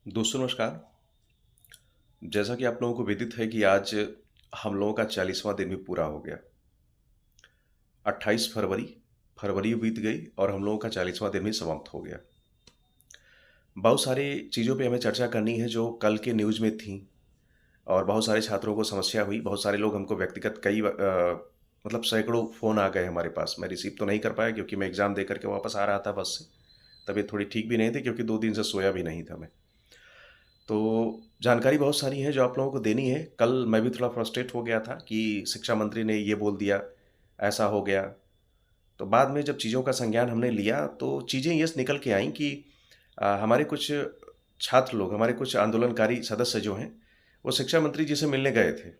दोस्तों नमस्कार। जैसा कि आप लोगों को विदित है कि आज हम लोगों का 40वां दिन भी पूरा हो गया। 28 फरवरी, फरवरी बीत गई और हम लोगों का 40वां दिन भी समाप्त हो गया। बहुत सारी चीज़ों पे हमें चर्चा करनी है जो कल के न्यूज़ में थी और बहुत सारे छात्रों को समस्या हुई। बहुत सारे लोग हमको व्यक्तिगत मतलब सैकड़ों फ़ोन आ गए हमारे पास। मैं रिसीव तो नहीं कर पाया क्योंकि मैं एग्ज़ाम दे कर के वापस आ रहा था बस से। तबीयत थोड़ी ठीक भी नहीं थी क्योंकि 2 दिन से सोया भी नहीं था मैं। तो जानकारी बहुत सारी है जो आप लोगों को देनी है। कल मैं भी थोड़ा फ्रस्ट्रेट हो गया था कि शिक्षा मंत्री ने ये बोल दिया, ऐसा हो गया। तो बाद में जब चीज़ों का संज्ञान हमने लिया तो चीज़ें ये निकल के आईं कि हमारे कुछ छात्र लोग, हमारे कुछ आंदोलनकारी सदस्य जो हैं, वो शिक्षा मंत्री जी से मिलने गए थे।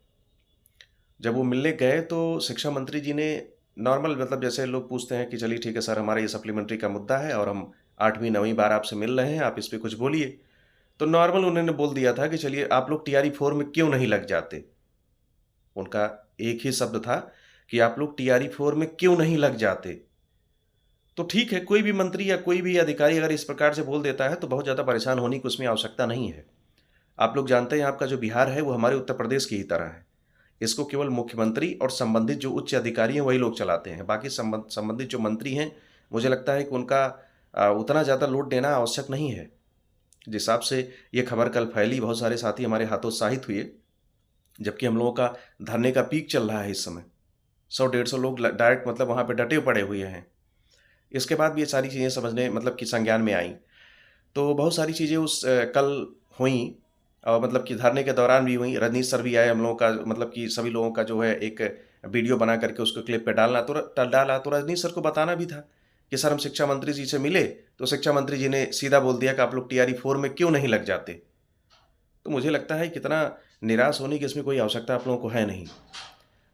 जब वो मिलने गए तो शिक्षा मंत्री जी ने नॉर्मल मतलब जैसे लोग पूछते हैं कि चलिए ठीक है सर, हमारा ये सप्लीमेंट्री का मुद्दा है और हम 8वीं 9वीं बार आपसे मिल रहे हैं, आप इस पे कुछ बोलिए। तो नॉर्मल उन्होंने बोल दिया था कि चलिए आप लोग टीआरई 4 में क्यों नहीं लग जाते? उनका एक ही शब्द था कि आप लोग टीआरई 4 में क्यों नहीं लग जाते? तो ठीक है, कोई भी मंत्री या कोई भी अधिकारी अगर इस प्रकार से बोल देता है तो बहुत ज़्यादा परेशान होने की उसमें आवश्यकता नहीं है। आप लोग जानते हैं आपका जो बिहार है वो हमारे उत्तर प्रदेश की ही तरह है। इसको केवल मुख्यमंत्री और संबंधित जो उच्च अधिकारी हैं वही लोग चलाते हैं। बाकी संबंधित जो मंत्री हैं, मुझे लगता है कि उनका उतना ज़्यादा लोड देना आवश्यक नहीं है। जिस हिसाब से ये खबर कल फैली, बहुत सारे साथी हमारे हतोत्साहित हुए, जबकि हम लोगों का धरने का पीक चल रहा है इस समय। 100 150 लोग डायरेक्ट मतलब वहाँ पे डटे पड़े हुए हैं। इसके बाद भी ये सारी चीज़ें समझने मतलब कि संज्ञान में आईं। तो बहुत सारी चीज़ें कल हुईं और मतलब कि धरने के दौरान भी हुईं। रजनीश सर भी आए, हम लोगों का मतलब कि सभी लोगों का जो है एक वीडियो बना करके उसको क्लिप पे डाला तो रजनीश सर को बताना भी था कि सर हम शिक्षा मंत्री जी से मिले, तो शिक्षा मंत्री जी ने सीधा बोल दिया कि आप लोग टीआरई 4 में क्यों नहीं लग जाते? तो मुझे लगता है कि इतना निराश होने की इसमें कोई आवश्यकता आप लोगों को है नहीं।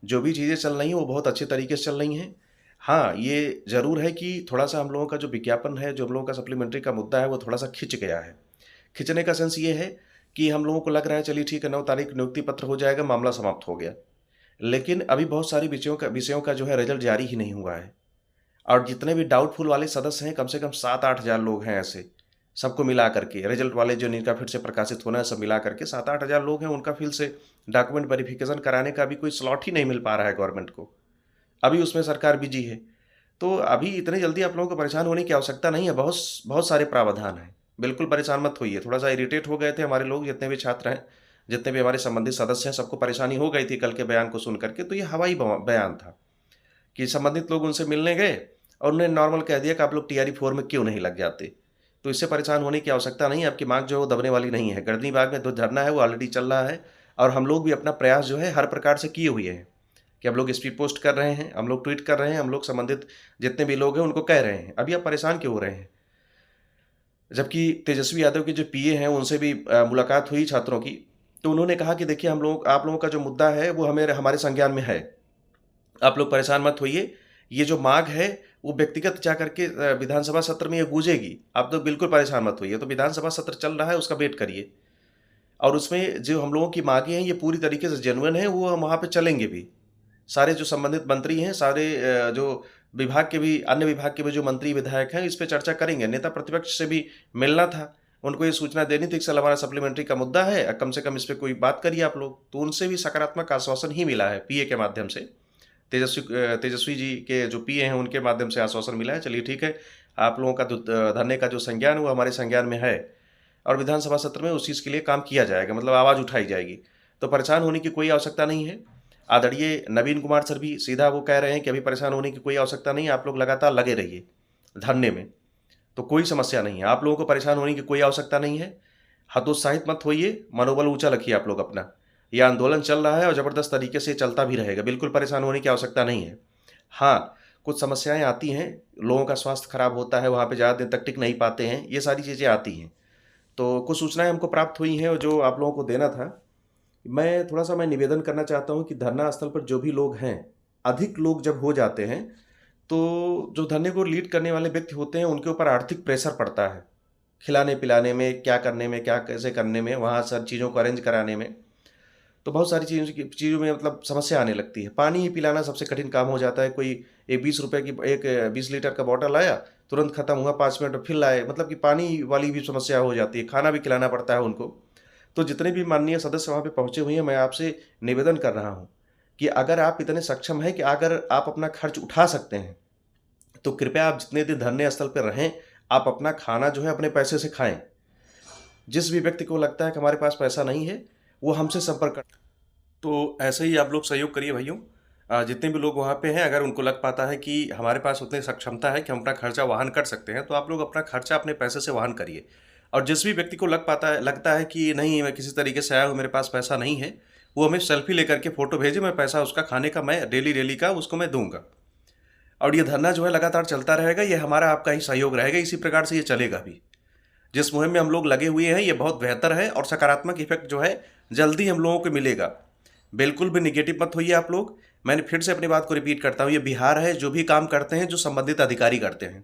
जो भी चीज़ें चल रही हैं वो बहुत अच्छे तरीके से चल रही हैं। हाँ, ये ज़रूर है कि थोड़ा-सा हम लोगों का जो विज्ञापन है, जो हम लोगों का सप्लीमेंट्री का मुद्दा है वो थोड़ा-सा खिंच गया है। खिंचने का सेंस ये है कि हम लोगों को लग रहा है चलिए ठीक है 9 तारीख नियुक्ति पत्र हो जाएगा, मामला समाप्त हो गया। लेकिन अभी बहुत सारी विषयों का जो है रिज़ल्ट जारी ही नहीं हुआ है। और जितने भी डाउटफुल वाले सदस्य हैं, कम से कम 7-8 हज़ार लोग हैं ऐसे, सबको मिला करके, रिज़ल्ट वाले जो जिनका फिर से प्रकाशित होना है, सब मिला करके 7-8 हज़ार लोग हैं, उनका फिर से डॉक्यूमेंट वेरिफ़िकेशन कराने का भी कोई स्लॉट ही नहीं मिल पा रहा है गवर्नमेंट को। अभी उसमें सरकार बिज़ी है। तो अभी इतनी जल्दी आप लोगों को परेशान होने की आवश्यकता नहीं है, बहुत बहुत सारे प्रावधान हैं। बिल्कुल परेशान मत होइए, थोड़ा-सा इरिटेट हो गए थे हमारे लोग, जितने भी छात्र हैं, जितने भी हमारे संबंधित सदस्य हैं, सबको परेशानी हो गई थी कल के बयान को सुन कर के, तो ये हवाई बयान था। कि संबंधित लोग उनसे मिलने गए और उन्होंने नॉर्मल कह दिया कि आप लोग टीआरई 4 में क्यों नहीं लग जाते? तो इससे परेशान होने की आवश्यकता नहीं है, आपकी माँग जो है वो दबने वाली नहीं है। गर्दनी बाग में जो धरना है वो ऑलरेडी चल रहा है और हम लोग भी अपना प्रयास जो है हर प्रकार से किए हुए हैं, कि हम लोग स्पीड पोस्ट कर रहे हैं, हम लोग ट्वीट कर रहे हैं, हम लोग संबंधित जितने भी लोग हैं उनको कह रहे हैं। अभी आप परेशान क्यों हो रहे हैं? जबकि तेजस्वी यादव के जो पीए हैं उनसे भी मुलाकात हुई छात्रों की, तो उन्होंने कहा कि देखिए आप लोगों का जो मुद्दा है वो हमारे संज्ञान में है। आप लोग परेशान मत होइए। ये जो माँग है, वो व्यक्तिगत जाकर के विधानसभा सत्र में ये गूँजेगी। आप लोग बिल्कुल परेशान मत होइए। तो विधानसभा सत्र चल रहा है, उसका वेट करिए और उसमें जो हम लोगों की माँगें हैं, ये पूरी तरीके से जेन्युइन हैं, वो हम वहाँ पे चलेंगे भी। सारे जो संबंधित मंत्री हैं, सारे जो विभाग के भी अन्य विभाग के भी जो मंत्री विधायक हैं, इस पे चर्चा करेंगे। नेता प्रतिपक्ष से भी मिलना था। उनको ये सूचना देनी थी कि सर हमारा सप्लीमेंट्री का मुद्दा है, कम से कम इस पे कोई बात करिए आप लोग। तो उनसे भी सकारात्मक आश्वासन ही मिला है पीए के माध्यम से। तेजस्वी जी के जो पीए हैं उनके माध्यम से आश्वासन मिला है, चलिए ठीक है, आप लोगों का धरने का जो संज्ञान है वो हमारे संज्ञान में है और विधानसभा सत्र में उस चीज़ के लिए काम किया जाएगा, मतलब आवाज़ उठाई जाएगी। तो परेशान होने की कोई आवश्यकता नहीं है। आदरणीय नवीन कुमार सर भी सीधा वो कह रहे हैं कि अभी परेशान होने की कोई आवश्यकता नहीं है, आप लोग लगातार लगे रहिए धरने में, तो कोई समस्या नहीं है। आप लोगों को परेशान होने की कोई आवश्यकता नहीं है। हतोत्साहित मत होइए, मनोबल ऊँचा रखिए आप लोग अपना। ये आंदोलन चल रहा है और ज़बरदस्त तरीके से चलता भी रहेगा, बिल्कुल परेशान होने की आवश्यकता नहीं है। हाँ, कुछ समस्याएँ आती हैं, लोगों का स्वास्थ्य खराब होता है, वहाँ पे ज़्यादा दिन तक टिक नहीं पाते हैं, ये सारी चीज़ें आती हैं। तो कुछ सूचनाएँ हमको प्राप्त हुई हैं और जो आप लोगों को देना था, मैं निवेदन करना चाहता हूँ कि धरना स्थल पर जो भी लोग हैं, अधिक लोग जब हो जाते हैं, तो जो धरने को लीड करने वाले व्यक्ति होते हैं, उनके ऊपर आर्थिक प्रेशर पड़ता है। खिलाने-पिलाने में, क्या करने में, क्या कैसे करने में, वहाँ सब चीज़ों को अरेंज कराने में। तो बहुत सारी चीज़ों में मतलब समस्या आने लगती है। पानी ही पिलाना सबसे कठिन काम हो जाता है। कोई एक 20 रुपए की एक 20 लीटर का बॉटल आया, तुरंत खत्म हुआ, 5 मिनट में फिर लाए, मतलब कि पानी वाली भी समस्या हो जाती है, खाना भी खिलाना पड़ता है उनको। तो जितने भी माननीय सदस्य वहाँ पे पहुँचे हुए हैं, मैं आपसे निवेदन कर रहा हूँ कि अगर आप इतने सक्षम हैं कि अगर आप अपना खर्च उठा सकते हैं, तो कृपया आप जितने दिन धरने स्थल पे रहें, आप अपना खाना जो है अपने पैसे से खाएँ। जिस भी व्यक्ति को लगता है कि हमारे पास पैसा नहीं है, वो हमसे संपर्क कर। तो ऐसे ही आप लोग सहयोग करिए भाइयों। जितने भी लोग वहाँ पे हैं, अगर उनको लग पाता है कि हमारे पास उतनी सक्षमता है कि हम अपना खर्चा वहन कर सकते हैं, तो आप लोग अपना खर्चा अपने पैसे से वहन करिए। और जिस भी व्यक्ति को लगता है कि नहीं, मैं किसी तरीके से आया हूँ, मेरे पास पैसा नहीं है, वो हमें सेल्फी लेकर के फ़ोटो भेजे, मैं पैसा उसका खाने का मैं डेली का उसको मैं दूँगा। और ये धरना जो है लगातार चलता रहेगा, ये हमारा आपका ही सहयोग रहेगा, इसी प्रकार से ये चलेगा भी। जिस मुहिम में हम लोग लगे हुए हैं, ये बहुत बेहतर है और सकारात्मक इफेक्ट जो है जल्दी हम लोगों को मिलेगा। बिल्कुल भी निगेटिव मत होइए आप लोग। मैंने फिर से अपनी बात को रिपीट करता हूँ, ये बिहार है, जो भी काम करते हैं जो संबंधित अधिकारी करते हैं।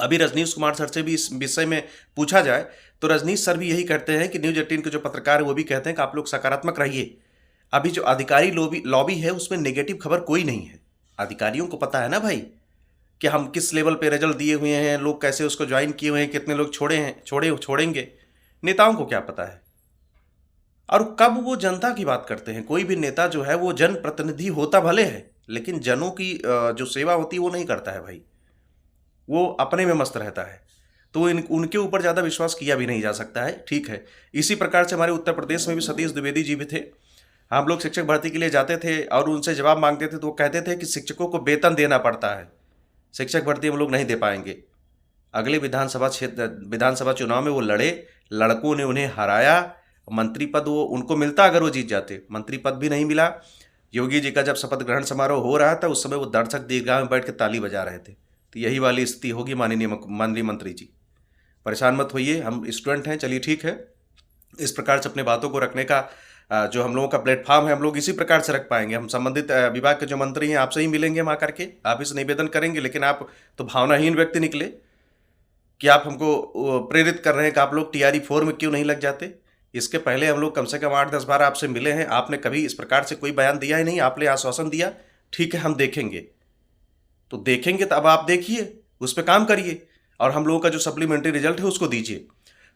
अभी रजनीश कुमार सर से भी इस विषय में पूछा जाए तो रजनीश सर भी यही कहते हैं कि न्यूज़ 18 के जो पत्रकार है वो भी कहते हैं कि आप लोग सकारात्मक रहिए। अभी जो अधिकारी लॉबी है उसमें नेगेटिव खबर कोई नहीं है। अधिकारियों को पता है ना भाई कि हम किस लेवल पे रिजल्ट दिए हुए हैं, लोग कैसे उसको ज्वाइन किए हुए हैं, कितने लोग छोड़ेंगे। नेताओं को क्या पता है? और कब वो जनता की बात करते हैं। कोई भी नेता जो है वो जनप्रतिनिधि होता भले है, लेकिन जनों की जो सेवा होती है वो नहीं करता है भाई, वो अपने में मस्त रहता है। तो उनके ऊपर ज़्यादा विश्वास किया भी नहीं जा सकता है, ठीक है। इसी प्रकार से हमारे उत्तर प्रदेश में भी सतीश द्विवेदी जी भी थे। हम लोग शिक्षक भर्ती के लिए जाते थे और उनसे जवाब मांगते थे तो वो कहते थे कि शिक्षकों को वेतन देना पड़ता है, शिक्षक भर्ती हम लोग नहीं दे पाएंगे। अगले विधानसभा चुनाव में वो लड़े, लड़कों ने उन्हें हराया, मंत्री पद वो उनको मिलता अगर वो जीत जाते, मंत्री पद भी नहीं मिला। योगी जी का जब शपथ ग्रहण समारोह हो रहा था उस समय वो दर्शक दीर्घा में बैठ के ताली बजा रहे थे। तो यही वाली स्थिति होगी माननीय मंत्री जी। परेशान मत होइए, हम स्टूडेंट हैं, चलिए ठीक है। इस प्रकार से अपने बातों को रखने का जो हम लोगों का प्लेटफॉर्म है, हम लोग इसी प्रकार से रख पाएंगे। हम संबंधित विभाग के जो मंत्री हैं आपसे ही मिलेंगे, हम आकर के आप इस निवेदन करेंगे। लेकिन आप तो भावनाहीन व्यक्ति निकले कि आप हमको प्रेरित कर रहे हैं कि आप लोग टीआरई 4 में क्यों नहीं लग जाते। इसके पहले हम लोग कम से कम 8-10 बार आपसे मिले हैं, आपने कभी इस प्रकार से कोई बयान दिया ही नहीं। आपने आश्वासन दिया, ठीक है हम देखेंगे, तो देखेंगे तो अब आप देखिए, उस पर काम करिए और हम लोगों का जो सप्लीमेंट्री रिजल्ट है उसको दीजिए।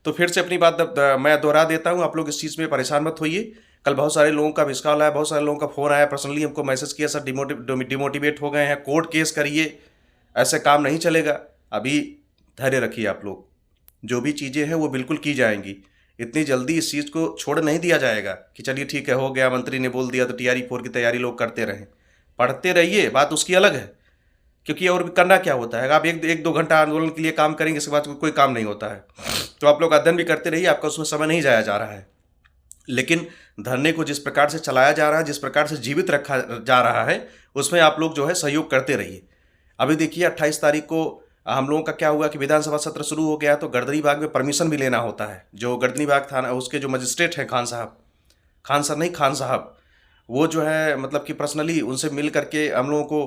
तो फिर से अपनी बात मैं दोहरा देता हूँ, आप लोग इस चीज़ में परेशान मत होइए। कल बहुत सारे लोगों का मिस कॉल आया, बहुत सारे लोगों का फ़ोन आया, पर्सनली हमको मैसेज किया, सर डिमोटिवेट हो गए हैं, कोर्ट केस करिए, ऐसे काम नहीं चलेगा। अभी धैर्य रखिए आप लोग, जो भी चीज़ें हैं वो बिल्कुल की जाएंगी। इतनी जल्दी इस चीज़ को छोड़ नहीं दिया जाएगा कि चलिए ठीक है हो गया, मंत्री ने बोल दिया तो टीआरई 4 की तैयारी लोग करते रहें। पढ़ते रहिए, बात उसकी अलग है, क्योंकि और भी करना क्या होता है। आप एक दो घंटा आंदोलन के लिए काम करेंगे, इसके बाद कोई काम नहीं होता है। तो आप लोग अध्ययन भी करते रहिए, आपका उसमें समय नहीं जाया जा रहा है। लेकिन धरने को जिस प्रकार से चलाया जा रहा है, जिस प्रकार से जीवित रखा जा रहा है, उसमें आप लोग जो है सहयोग करते रहिए। अभी देखिए 28 तारीख को हम लोगों का क्या हुआ कि विधानसभा सत्र शुरू हो गया, तो गर्दनी बाग में परमिशन भी लेना होता है। जो गर्दनी बाग थाना उसके जो मजिस्ट्रेट हैं खान साहब, वो जो है मतलब कि पर्सनली उनसे मिल करके हम लोगों को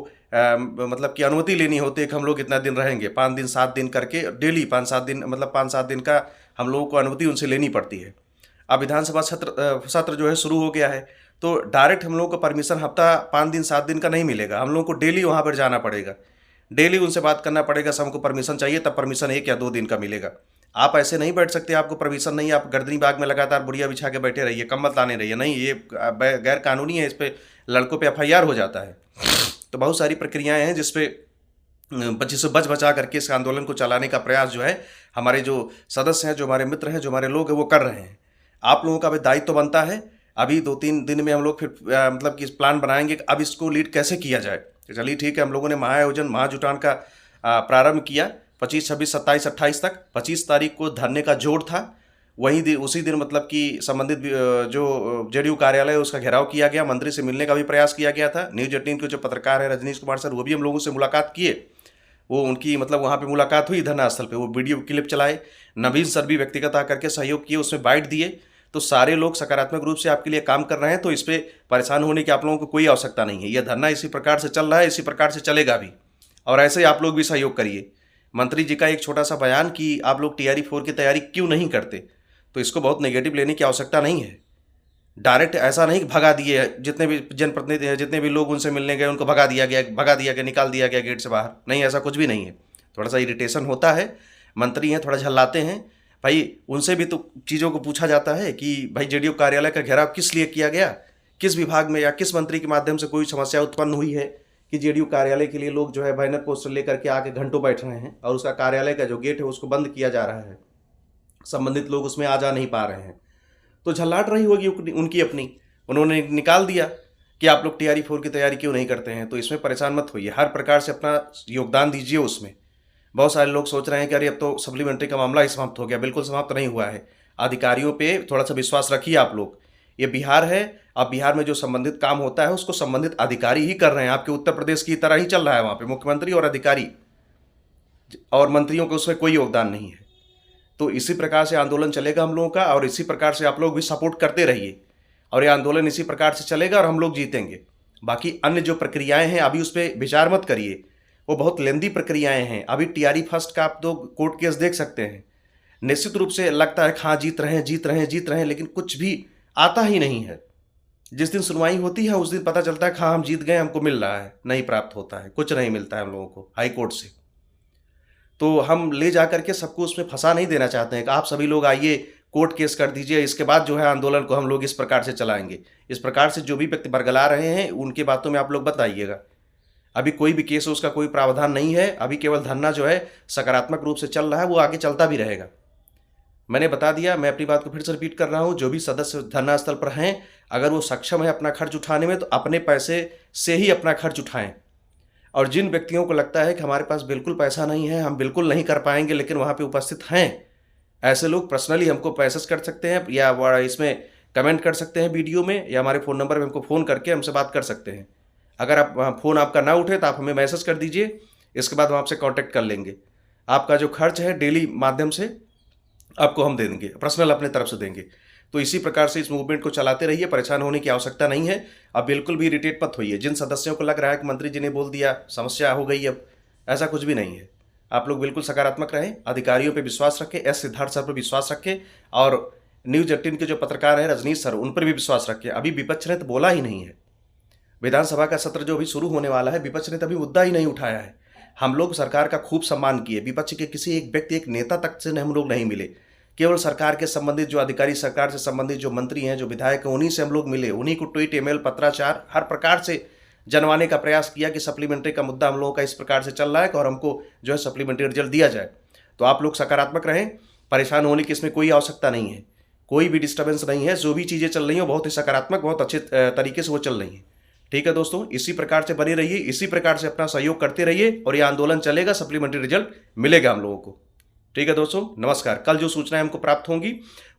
मतलब कि अनुमति लेनी होती है कि हम लोग इतना दिन रहेंगे, 5 दिन 7 दिन करके, डेली 5-7 दिन, मतलब 5-7 दिन का हम लोगों को अनुमति उनसे लेनी पड़ती है। अब विधानसभा सत्र जो है शुरू हो गया है, तो डायरेक्ट हम लोगों को परमिशन हफ्ता 5 दिन 7 दिन का नहीं मिलेगा, हम लोगों को डेली वहाँ पर जाना पड़ेगा, डेली उनसे बात करना पड़ेगा। सब हमको परमिशन चाहिए, तब परमिशन 1 या 2 दिन का मिलेगा। आप ऐसे नहीं बैठ सकते, आपको परमिशन नहीं, आप गर्दनी बाग में लगातार बुढ़िया बिछा के बैठे रहिए, कम्बल लाने रहिए, नहीं, ये गैर कानूनी है, इस पर लड़कों पे एफआईआर हो जाता है। तो बहुत सारी प्रक्रियाएं हैं जिससे बच बचा करके इस आंदोलन को चलाने का प्रयास जो है हमारे जो सदस्य हैं, जो हमारे मित्र हैं, जो हमारे लोग हैं वो कर रहे हैं। आप लोगों का भी दायित्व तो बनता है। अभी 2-3 दिन में हम लोग फिर मतलब कि प्लान बनाएंगे कि अब इसको लीड कैसे किया जाए। तो चलिए ठीक है, हम लोगों ने महाआयोजन महाजुटान का प्रारंभ किया 25, 26, 27, 28 तक। 25 तारीख को धरने का जोड़ था, उसी दिन मतलब कि संबंधित जो जेडीयू कार्यालय उसका घेराव किया गया, मंत्री से मिलने का भी प्रयास किया गया था। न्यूज़ 18 के जो पत्रकार है रजनीश कुमार सर, वो भी हम लोगों से मुलाकात किए, वो उनकी मतलब वहाँ पे मुलाकात हुई धरना स्थल पे, वो वीडियो क्लिप चलाए। नवीन सर भी व्यक्तिगत आकर के सहयोग किए, उसमें बाइट दिए। तो सारे लोग सकारात्मक रूप से आपके लिए काम कर रहे हैं, तो इस पर परेशान होने की आप लोगों को कोई आवश्यकता नहीं है। यह धरना इसी प्रकार से चल रहा है, इसी प्रकार से चलेगा भी, और ऐसे ही आप लोग भी सहयोग करिए। मंत्री जी का एक छोटा सा बयान कि आप लोग टीआरई 4 की तैयारी क्यों नहीं करते, तो इसको बहुत नेगेटिव लेने की आवश्यकता नहीं है। डायरेक्ट ऐसा नहीं कि भगा दिए, जितने भी जनप्रतिनिधि हैं, जितने भी लोग उनसे मिलने गए उनको भगा दिया गया, निकाल दिया गया गेट से बाहर। नहीं, ऐसा कुछ भी नहीं है। थोड़ा सा इरिटेशन होता है, मंत्री हैं थोड़ा झल्लाते हैं भाई, उनसे भी तो चीज़ों को पूछा जाता है कि भाई जेडीयू कार्यालय का घेराव किस लिए किया गया, किस विभाग में या किस मंत्री के माध्यम से कोई समस्या उत्पन्न हुई है कि जेडीयू कार्यालय के लिए लोग जो है बैनर पोस्टर लेकर के आके घंटों बैठ रहे हैं और उसका कार्यालय का जो गेट है उसको बंद किया जा रहा है, संबंधित लोग उसमें आ जा नहीं पा रहे हैं। तो झल्लाट रही होगी उनकी अपनी, उन्होंने निकाल दिया कि आप लोग टीआरई 4 की तैयारी क्यों नहीं करते हैं। तो इसमें परेशान मत होइए, हर प्रकार से अपना योगदान दीजिए उसमें। बहुत सारे लोग सोच रहे हैं कि अरे अब तो सप्लीमेंट्री का मामला ही समाप्त हो गया। बिल्कुल समाप्त नहीं हुआ है। अधिकारियों पे थोड़ा सा विश्वास रखिए आप लोग। ये बिहार है, अब बिहार में जो संबंधित काम होता है उसको संबंधित अधिकारी ही कर रहे हैं। आपके उत्तर प्रदेश की तरह ही चल रहा है, वहाँ पे मुख्यमंत्री और अधिकारी और मंत्रियों को उसमें कोई योगदान नहीं है। तो इसी प्रकार से आंदोलन चलेगा हम लोगों का, और इसी प्रकार से आप लोग भी सपोर्ट करते रहिए, और ये आंदोलन इसी प्रकार से चलेगा और हम लोग जीतेंगे। बाकी अन्य जो प्रक्रियाएं हैं अभी उस पर विचार मत करिए, वो बहुत लेंदी प्रक्रियाएं हैं। अभी टीआरई फर्स्ट का आप तो कोर्ट केस देख सकते हैं। निश्चित रूप से लगता है कि हाँ जीत रहे हैं, लेकिन कुछ भी आता ही नहीं है। जिस दिन सुनवाई होती है उस दिन पता चलता है हाँ हम जीत गए, हमको मिल रहा है, नहीं प्राप्त होता है, कुछ नहीं मिलता है हम लोगों को हाई कोर्ट से। तो हम ले जा करके सबको उसमें फंसा नहीं देना चाहते हैं कि आप सभी लोग आइए कोर्ट केस कर दीजिए, इसके बाद जो है आंदोलन को हम लोग इस प्रकार से चलाएंगे। इस प्रकार से जो भी व्यक्ति बरगला रहे हैं उनके बातों में आप लोग बताइएगा। अभी कोई भी केस उसका कोई प्रावधान नहीं है। अभी केवल धरना जो है सकारात्मक रूप से चल रहा है, वो आगे चलता भी रहेगा। मैंने बता दिया, मैं अपनी बात को फिर से रिपीट कर रहा हूँ, जो भी सदस्य धरना स्थल पर हैं अगर वो सक्षम है अपना खर्च उठाने में तो अपने पैसे से ही अपना खर्च उठाएं। और जिन व्यक्तियों को लगता है कि हमारे पास बिल्कुल पैसा नहीं है, हम बिल्कुल नहीं कर पाएंगे, लेकिन वहाँ पे उपस्थित हैं, ऐसे लोग पर्सनली हमको मैसेज कर सकते हैं या इसमें कमेंट कर सकते हैं वीडियो में, या हमारे फ़ोन नंबर पर हमको फ़ोन करके हमसे बात कर सकते हैं। अगर आप फ़ोन आपका ना उठे तो आप हमें मैसेज कर दीजिए, इसके बाद हम आपसे कांटेक्ट कर लेंगे। आपका जो खर्च है डेली माध्यम से आपको हम दे देंगे, पर्सनल अपने तरफ से देंगे। तो इसी प्रकार से इस मूवमेंट को चलाते रहिए, परेशान होने की आवश्यकता नहीं है। अब बिल्कुल भी इरिटेट मत होइए। जिन सदस्यों को लग रहा है कि मंत्री जी ने बोल दिया समस्या हो गई, अब ऐसा कुछ भी नहीं है। आप लोग बिल्कुल सकारात्मक रहें, अधिकारियों पे विश्वास रखें, एस सिद्धार्थ सर पर विश्वास रखें, और न्यूज 18 के जो पत्रकार हैं रजनीश सर, उन पर भी विश्वास रखें। अभी विपक्ष ने तो बोला ही नहीं है। विधानसभा का सत्र जो अभी शुरू होने वाला है, विपक्ष ने तभी मुद्दा ही नहीं उठाया है। हम लोग सरकार का खूब सम्मान किए, विपक्ष के किसी एक व्यक्ति, एक नेता तक से हम लोग नहीं मिले। केवल सरकार के संबंधित जो अधिकारी, सरकार से संबंधित जो मंत्री हैं, जो विधायक हैं, उन्हीं से हम लोग मिले, उन्हीं को ट्वीट, ईमेल, पत्राचार हर प्रकार से जनवाने का प्रयास किया कि सप्लीमेंट्री का मुद्दा हम लोगों का इस प्रकार से चल रहा है और हमको जो है सप्लीमेंट्री रिजल्ट दिया जाए। तो आप लोग सकारात्मक रहें, परेशान होने की इसमें कोई आवश्यकता नहीं है, कोई भी डिस्टर्बेंस नहीं है। जो भी चीज़ें चल रही हैं बहुत ही सकारात्मक, बहुत अच्छे तरीके से वो चल रही हैं। ठीक है दोस्तों, इसी प्रकार से बने रहिए, इसी प्रकार से अपना सहयोग करते रहिए, और ये आंदोलन चलेगा, सप्लीमेंट्री रिजल्ट मिलेगा हम लोगों को। ठीक है दोस्तों, नमस्कार। कल जो सूचनाएं हमको प्राप्त होंगी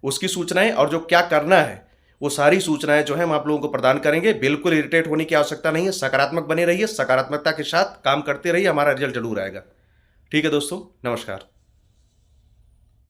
उसकी सूचनाएं और जो क्या करना है वो सारी सूचनाएं जो है हम आप लोगों को प्रदान करेंगे। बिल्कुल इरिटेट होने की आवश्यकता नहीं है, सकारात्मक बने रहिए, सकारात्मकता के साथ काम करते रहिए, हमारा रिजल्ट जरूर आएगा। ठीक है दोस्तों, नमस्कार।